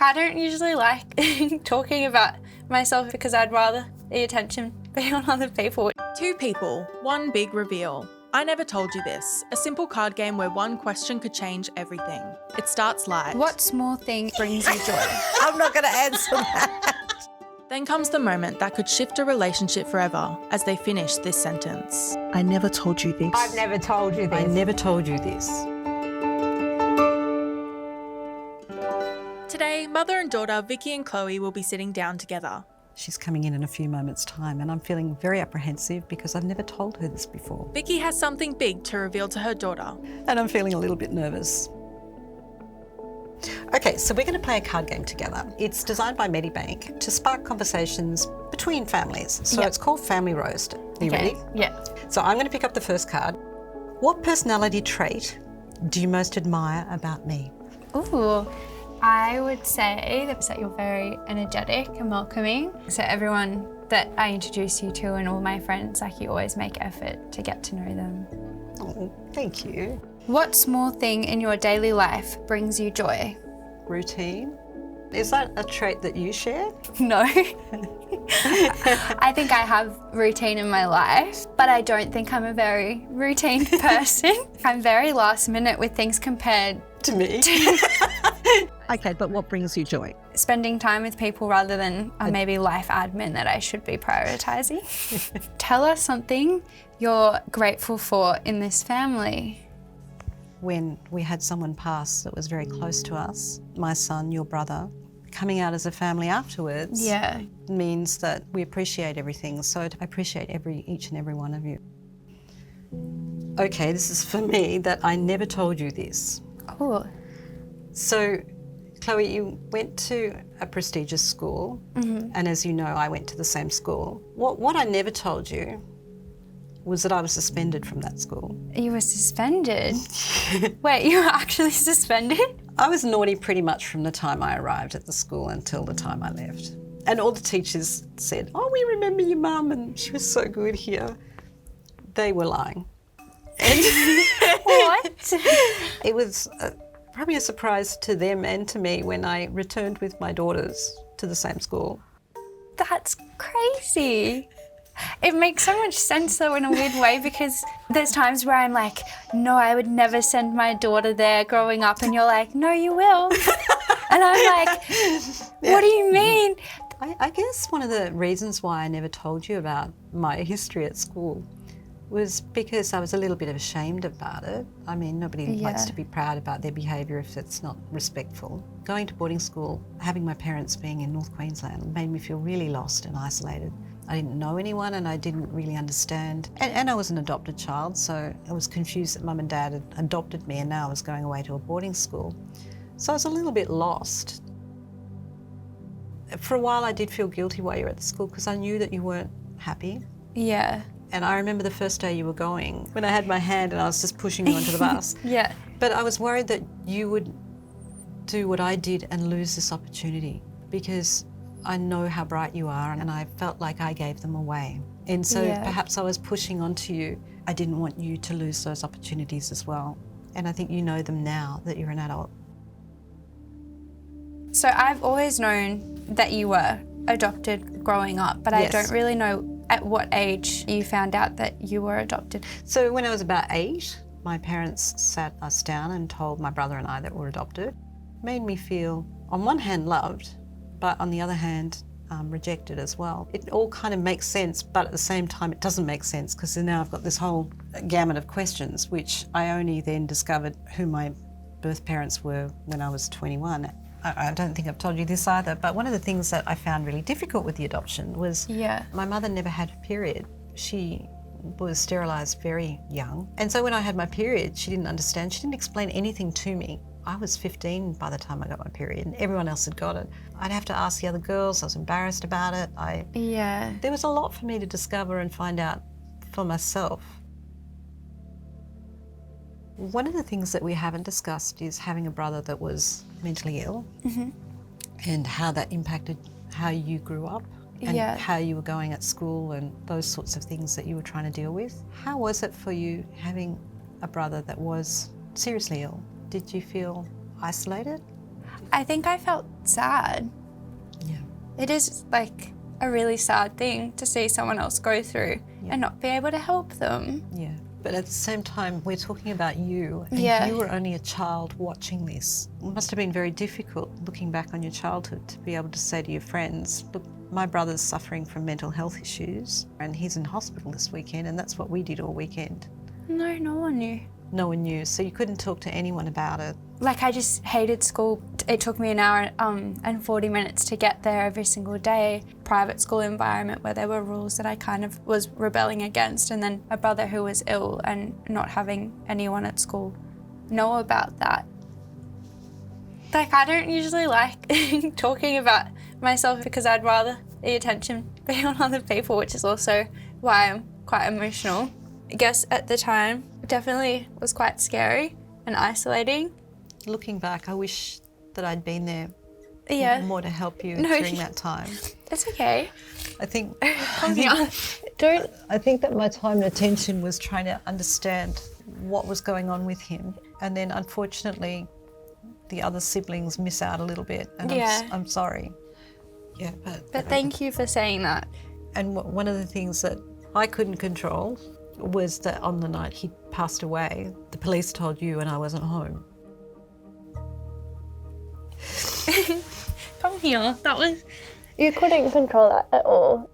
I don't usually like talking about myself because I'd rather the attention be on other people. 2 people, 1 big reveal. I Never Told You This, a simple card game where one question could change everything. It starts light. What small thing brings you joy? I'm not going to answer that. Then comes the moment that could shift a relationship forever as they finish this sentence. I never told you this. I've never told you this. I never told you this. Today, mother and daughter Vicki and Chloe will be sitting down together. She's coming in a few moments' time and I'm feeling very apprehensive because I've never told her this before. Vicki has something big to reveal to her daughter. And I'm feeling a little bit nervous. Okay, so we're going to play a card game together. It's designed by Medibank to spark conversations between families. So It's called Family Roast. Are you ready? Yeah. So I'm going to pick up the first card. What personality trait do you most admire about me? Ooh, I would say that you're very energetic and welcoming. So everyone that I introduce you to and all my friends, like you always make effort to get to know them. Oh, thank you. What small thing in your daily life brings you joy? Routine. Is that a trait that you share? No. I think I have routine in my life, but I don't think I'm a very routine person. I'm very last minute with things compared to me. Okay, but what brings you joy? Spending time with people rather than maybe life admin that I should be prioritising. Tell us something you're grateful for in this family. When we had someone pass that was very close to us, my son, your brother, coming out as a family afterwards means that we appreciate everything. So I appreciate each and every one of you. Okay, this is for me that I never told you this. Oh. So, Chloe, you went to a prestigious school, and as you know, I went to the same school. What I never told you was that I was suspended from that school. You were suspended? Wait, you were actually suspended? I was naughty pretty much from the time I arrived at the school until the time I left. And all the teachers said, "Oh, we remember your mum and she was so good here." They were lying. What? It was probably a surprise to them and to me when I returned with my daughters to the same school. That's crazy. It makes so much sense though in a weird way, because there's times where I'm like, no, I would never send my daughter there growing up, and you're like, no, you will. And I'm like, what do you mean? I guess one of the reasons why I never told you about my history at school was because I was a little bit ashamed about it. I mean, nobody likes to be proud about their behaviour if it's not respectful. Going to boarding school, having my parents being in North Queensland made me feel really lost and isolated. I didn't know anyone and I didn't really understand. And I was an adopted child, so I was confused that Mum and Dad had adopted me and now I was going away to a boarding school. So I was a little bit lost. For a while I did feel guilty while you were at the school because I knew that you weren't happy. Yeah. And I remember the first day you were going, when I had my hand and I was just pushing you onto the bus. Yeah. But I was worried that you would do what I did and lose this opportunity, because I know how bright you are and I felt like I gave them away. And so perhaps I was pushing onto you. I didn't want you to lose those opportunities as well. And I think you know them now that you're an adult. So I've always known that you were adopted growing up, but I don't really know at what age you found out that you were adopted. So when I was about 8, my parents sat us down and told my brother and I that we're adopted. It made me feel, on one hand, loved, but on the other hand, rejected as well. It all kind of makes sense, but at the same time it doesn't make sense, because now I've got this whole gamut of questions, which I only then discovered who my birth parents were when I was 21. I don't think I've told you this either, but one of the things that I found really difficult with the adoption was my mother never had a period. She was sterilised very young. And so when I had my period, she didn't understand. She didn't explain anything to me. I was 15 by the time I got my period and everyone else had got it. I'd have to ask the other girls. I was embarrassed about it. There was a lot for me to discover and find out for myself. One of the things that we haven't discussed is having a brother that was mentally ill and how that impacted how you grew up and how you were going at school and those sorts of things that you were trying to deal with. How was it for you having a brother that was seriously ill? Did you feel isolated? I think I felt sad. Yeah. It is like a really sad thing to see someone else go through and not be able to help them. Yeah. But at the same time, we're talking about you, and Yeah. you were only a child watching this. It must have been very difficult looking back on your childhood to be able to say to your friends, look, my brother's suffering from mental health issues and he's in hospital this weekend, and that's what we did all weekend. No, no one knew. No one knew, so you couldn't talk to anyone about it. Like, I just hated school. It took me an hour and 40 minutes to get there every single day. Private school environment where there were rules that I kind of was rebelling against, and then a brother who was ill and not having anyone at school know about that. Like, I don't usually like talking about myself because I'd rather the attention be on other people, which is also why I'm quite emotional. I guess at the time, it definitely was quite scary and isolating. Looking back, I wish that I'd been there more to help you during that time. It's okay. I think Don't. I think that my time and attention was trying to understand what was going on with him, and then unfortunately the other siblings miss out a little bit, and I'm sorry. Yeah, But thank you for saying that. And one of the things that I couldn't control was that on the night he passed away, the police told you and I wasn't home. Come here. You couldn't control that at all.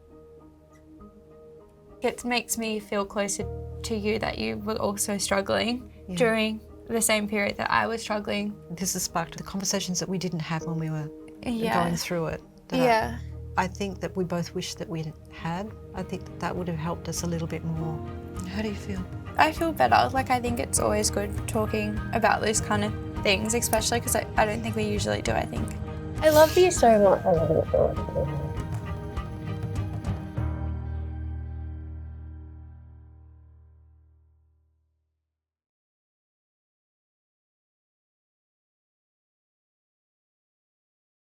It makes me feel closer to you that you were also struggling during the same period that I was struggling. This has sparked the conversations that we didn't have when we were going through it. I think that we both wish that we'd had. I think that would have helped us a little bit more. How do you feel? I feel better. Like, I think it's always good talking about those kind of things, especially because I don't think we usually do, I think. I love you so much. I love you so much.